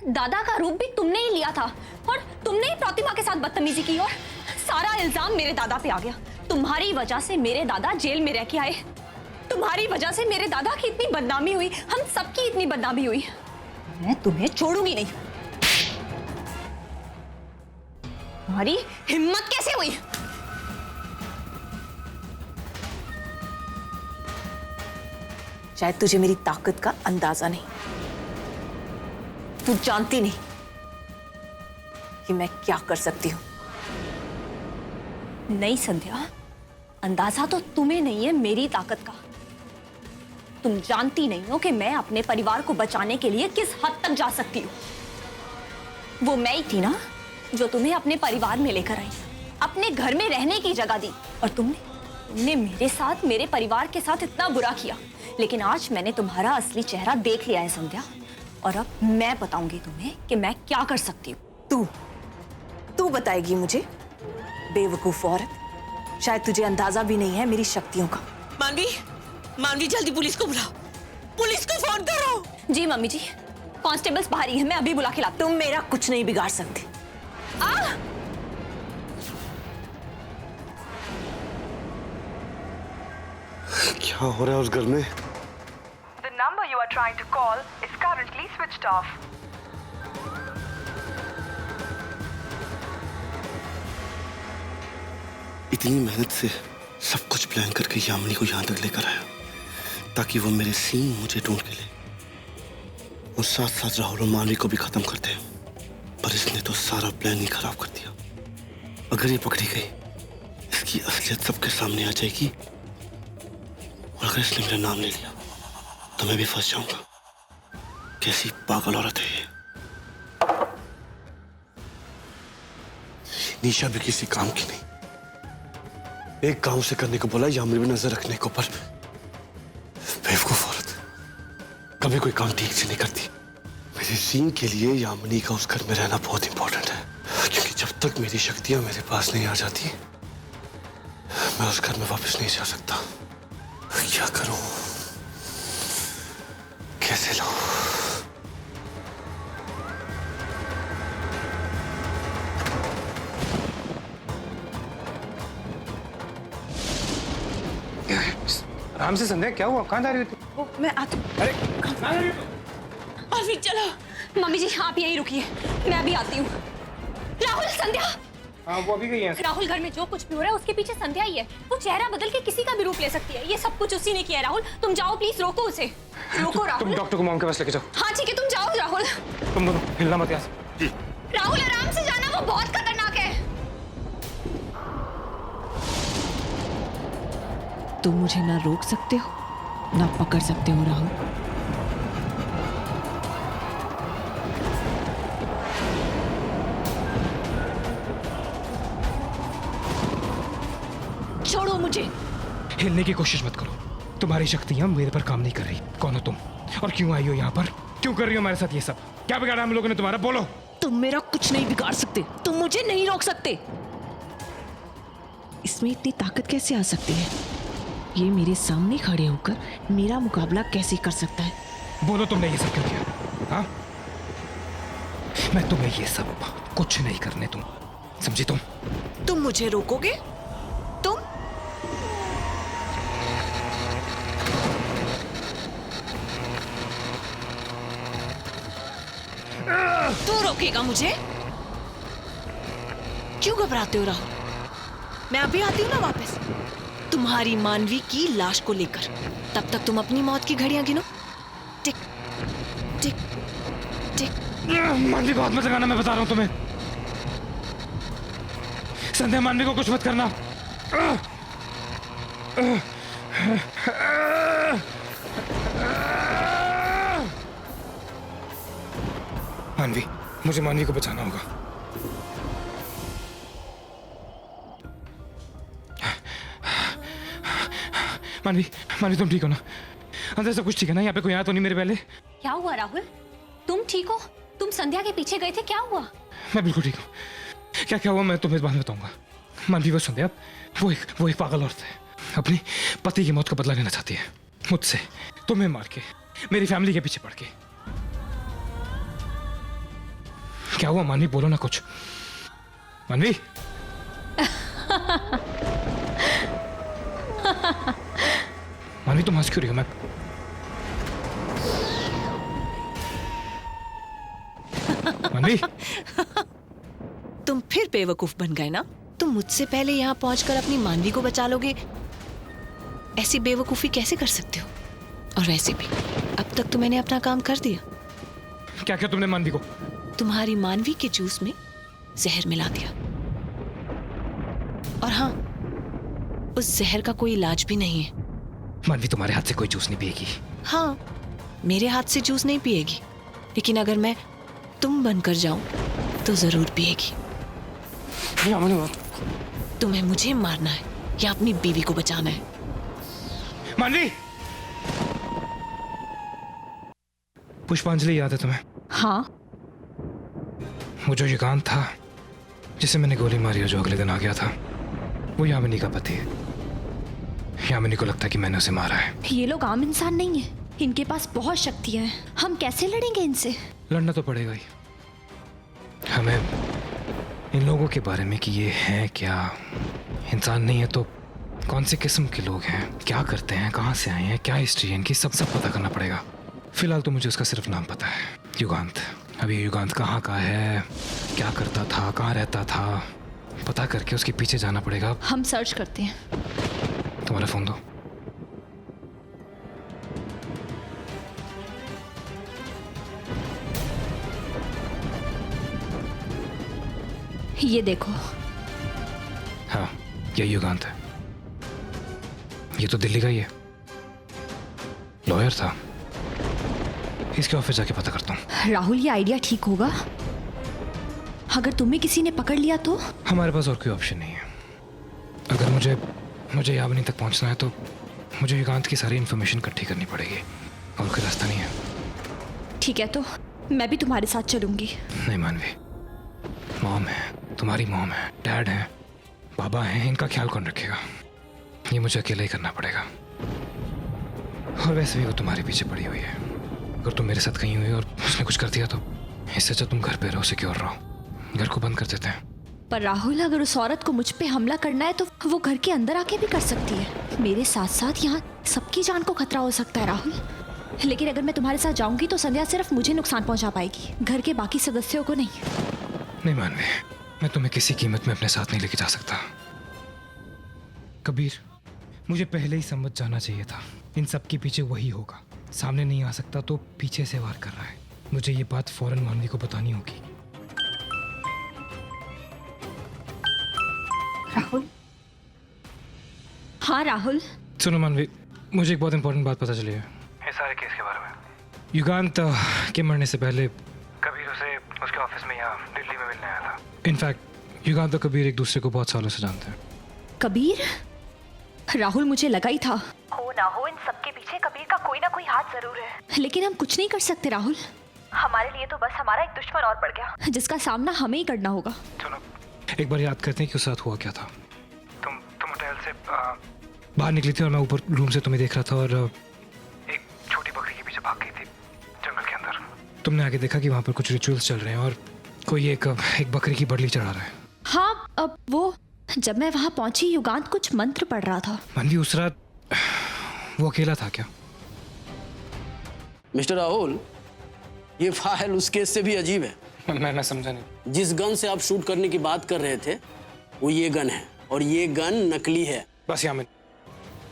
दादा का रूप भी तुमने ही लिया था और तुमने ही प्रतिमा के साथ बदतमीजी की और सारा इल्जाम मेरे दादा पे आ गया। तुम्हारी वजह से मेरे दादा जेल में रह के आए। तुम्हारी वजह से मेरे दादा की इतनी बदनामी हुई, हम सबकी इतनी बदनामी हुई। मैं तुम्हें छोड़ूंगी नहीं। तुम्हारी हिम्मत कैसे हुई? शायद तुझे मेरी ताकत का अंदाजा नहीं। तू जानती नहीं कि मैं क्या कर सकती हूं। नहीं संध्या, अंदाजा तो तुम्हें नहीं है मेरी ताकत का। तुम जानती नहीं हो कि मैं अपने परिवार को बचाने के लिए किस हद तक जा सकती हूँ। वो मैं ही थी ना जो तुम्हें अपने परिवार में लेकर आई, अपने घर में रहने की जगह दी। और तुमने मेरे साथ, मेरे परिवार के साथ इतना बुरा किया। लेकिन आज मैंने तुम्हारा असली चेहरा देख लिया है संध्या, और अब मैं बताऊंगी तुम्हें कि मैं क्या कर सकती हूँ। तू बताएगी मुझे? बेवकूफ औरत, शायद तुझे अंदाजा भी नहीं है मेरी शक्तियों का। मानवी जल्दी पुलिस को बुलाओ, पुलिस को फोन करो। जी मम्मी जी, कांस्टेबल्स बाहर ही है, मैं अभी बुला के लाती हूँ। तुम मेरा कुछ नहीं बिगाड़ सकती। क्या हो रहा है उस घर में? The number you are trying to call is currently switched off. इतनी मेहनत से सब कुछ प्लान करके यामिनी को यहाँ तक लेकर आया ताकि वो मेरे सीन मुझे ढूंढ के ले और साथ साथ राहुल और मानवी को भी खत्म कर दे। पर इसने तो सारा प्लान ही खराब कर दिया। अगर ये पकड़ी गई, इसकी असलियत सबके सामने आ जाएगी और अगर इसने मेरा नाम ले लिया तो मैं भी फंस जाऊंगा। कैसी पागल औरत है ये। निशा भी किसी काम की नहीं। एक काम से करने को बोला, यामिनी पे नजर रखने को, पर बेवकूफ औरत कभी कोई काम ठीक से नहीं करती। मेरे सीन के लिए यामिनी का उस घर में रहना बहुत इंपॉर्टेंट है, क्योंकि जब तक मेरी शक्तियां मेरे पास नहीं आ जाती मैं उस घर में वापस नहीं जा सकता। क्या करूं, कैसे लाऊं? आराम से संध्या, क्या हुआ? कहाँ जा रही थी? वो मैं आती। अरे अभी चलो। मम्मी जी आप यहीं रुकिए, मैं अभी आती हूँ। राहुल, संध्या। हाँ, वो अभी गई है। राहुल, घर में जो कुछ भी हो रहा है उसके पीछे संध्या ही है। वो चेहरा बदल के किसी का भी रूप ले सकती है। ये सब कुछ उसी ने किया है। राहुल तुम जाओ, प्लीज रोको उसे। रोको राहुल। तुम डॉक्टर को मॉम के पास लेके जाओ। हाँ ठीक है, तुम जाओ राहुल। तुम दोनों हिलना मत यहाँ से। राहुल आराम से जाना, वो बहुत खतरनाक है। तुम मुझे ना रोक सकते हो ना पकड़ सकते हो राहुल। छोड़ो मुझे। हिलने की कोशिश मत करो। तुम्हारी शक्तियां मेरे पर काम नहीं कर रही। कौन हो तुम और क्यों आई हो यहाँ पर? क्यों कर रही हो हमारे साथ ये सब? क्या बिगाड़ा हम लोगों ने तुम्हारा? बोलो। तुम मेरा कुछ नहीं बिगाड़ सकते, तुम मुझे नहीं रोक सकते। इसमें इतनी ताकत कैसे आ सकती है? ये मेरे सामने खड़े होकर मेरा मुकाबला कैसे कर सकता है? बोलो, तुमने ये सब क्यों किया? हाँ, मैं तुम्हें ये सब कुछ नहीं करने दूं, समझी तुम? तुम मुझे रोकोगे? तुम? तू रोकेगा मुझे? क्यों घबराते हो राहुल? मैं अभी आती हूँ ना वापस, तुम्हारी मानवी की लाश को लेकर। तब तक तुम अपनी मौत की घड़ियां गिनो। टिक टिक टिक। मानवी को हाथ मत लगाना, मैं बता रहा हूं तुम्हें। संध्या, मानवी को कुछ मत करना। मानवी, मुझे मानवी को बचाना होगा। मानवी, मानवी तुम ठीक हो ना? अंदर सब कुछ ठीक है ना? यहाँ पे कोई आया तो नहीं मेरे पहले? क्या हुआ राहुल? तुम ठीक हो? तुम संध्या के पीछे गए थे, क्या हुआ? मैं बिल्कुल ठीक हूँ। क्या क्या हुआ मैं तुम्हें बाद में बताऊंगा। मानवी, वो संध्या, वो एक पागल औरत है। अपनी पति की मौत का बदला लेना चाहती है मुझसे, तुम्हें मार के, मेरी फैमिली के पीछे पड़ के। क्या हुआ मानवी, बोलो ना कुछ। मानवी मानवी तुम हंस क्यों रही हो? मैं मानवी तुम फिर बेवकूफ बन गए ना। तुम मुझसे पहले यहाँ पहुंचकर अपनी मानवी को बचा लोगे। ऐसी बेवकूफी कैसे कर सकते हो? और वैसे भी अब तक तो मैंने अपना काम कर दिया। क्या किया तुमने मानवी को? तुम्हारी मानवी के जूस में जहर मिला दिया। और हाँ, उस जहर का कोई इलाज भी नहीं है। मानवी तुम्हारे हाथ से कोई जूस नहीं पिएगी। हाँ, मेरे हाथ से जूस नहीं पिएगी, लेकिन अगर मैं तुम बनकर जाऊं तो जरूर पिएगी। तुम्हें मुझे मारना है या अपनी बीवी को बचाना है? मानवी! पुष्पांजलि याद है तुम्हें? हाँ। वो जो युगांत था जिसे मैंने गोली मारी और जो अगले दिन आ गया था, वो यामिनी का पति है। यामिनी को लगता है कि मैंने उसे मारा है। ये लोग आम इंसान नहीं है, इनके पास बहुत शक्तियां हैं। हम कैसे लड़ेंगे इनसे? लड़ना तो पड़ेगा ही हमें इन लोगों के बारे में कि ये हैं क्या, इंसान नहीं है तो कौन सी किस्म के लोग हैं, क्या करते हैं, कहाँ से आए हैं, क्या हिस्ट्री है इनकी, सब पता करना पड़ेगा। फिलहाल तो मुझे उसका सिर्फ नाम पता है, युगांत। अभी युगांत कहाँ का है, क्या करता था, कहाँ रहता था, पता करके उसके पीछे जाना पड़ेगा। हम सर्च करते हैं। तुम्हारा फोन दो। ये देखो। हाँ, ये युगांत है। ये तो दिल्ली का ही है, लॉयर था। इसके ऑफिस जाके पता करता हूँ। राहुल, ये आइडिया ठीक होगा? अगर तुम्हें किसी ने पकड़ लिया तो? हमारे पास और कोई ऑप्शन नहीं है। अगर मुझे यामिनी तक पहुंचना है तो मुझे युगांत की सारी इन्फॉर्मेशन इकट्ठी करनी पड़ेगी, और कोई रास्ता नहीं है। ठीक है, तो मैं भी तुम्हारे साथ चलूंगी। नहीं मानवी, मॉम है, तुम्हारी मॉम है, डैड है, बाबा है, इनका ख्याल कौन रखेगा? ये मुझे अकेला ही करना पड़ेगा। और वैसे भी वो तुम्हारे पीछे पड़ी हुई है। अगर तुम मेरे साथ कहीं हुई और उसने कुछ कर दिया तो इससे अच्छा तुम घर पे रहो, सिक्योर रहो। घर को बंद कर देते हैं। पर राहुल, अगर उस औरत को मुझ पे हमला करना है तो वो घर के अंदर आके भी कर सकती है। मेरे साथ साथ यहाँ सबकी जान को खतरा हो सकता है राहुल। लेकिन अगर मैं तुम्हारे साथ जाऊंगी तो संध्या सिर्फ मुझे नुकसान पहुंचा पाएगी, घर के बाकी सदस्यों को नहीं। नहीं मानवी, मैं तुम्हें किसी कीमत में अपने साथ नहीं लेके जा सकता। कबीर, मुझे पहले ही समझ जाना चाहिए था, इन सब के पीछे वही होगा। सामने नहीं आ सकता तो पीछे से वार कर रहा है। मुझे ये बात फौरन मानवी को बतानी होगी। राहुल? हाँ राहुल। सुनो मानवी, मुझे एक बहुत इंपॉर्टेंट बात पता चली है इस सारे केस के बारे में। युगांत के मरने से पहले कबीर उसे उसके ऑफिस में यहाँ दिल्ली में मिलने आया था। इनफैक्ट युगांत और कबीर एक दूसरे को बहुत सालों से जानते हैं। कबीर? राहुल, मुझे लगा ही था। हो ना हो, इन सबके पीछे कबीर का कोई ना कोई हाथ जरूर है। लेकिन हम कुछ नहीं कर सकते राहुल। हमारे लिए तो बस हमारा एक दुश्मन और बढ़ गया, जिसका सामना हमें ही करना होगा। सुनो, एक बार याद करते हैं कि उस साथ हुआ क्या था। तुम होटल से बाहर निकली थी और मैं ऊपर रूम से तुम्हें देख रहा था और एक छोटी बकरी के पीछे भाग गई थी जंगल के अंदर। तुमने आगे देखा कि वहाँ पर कुछ रिचुअल्स चल रहे हैं और कोई एक बकरी की बड़ली चढ़ा रहा है। हाँ, अब वो जब मैं वहां पहुंची युगांत कुछ मंत्र पढ़ रहा था। मानवी, उस रात वो अकेला था क्या? मिस्टर राहुल, ये फाइल उस केस से भी अजीब है। मैं समझा नहीं। जिस गन से आप शूट करने की बात कर रहे थे वो ये गन है, और ये गन नकली है। बस यामिन,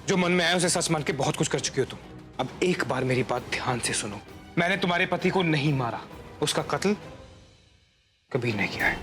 जो मन में आया उसे सच मान के बहुत कुछ कर चुकी हो तुम। अब एक बार मेरी बात ध्यान से सुनो। मैंने तुम्हारे पति को नहीं मारा, उसका कत्ल कबीर ने किया है।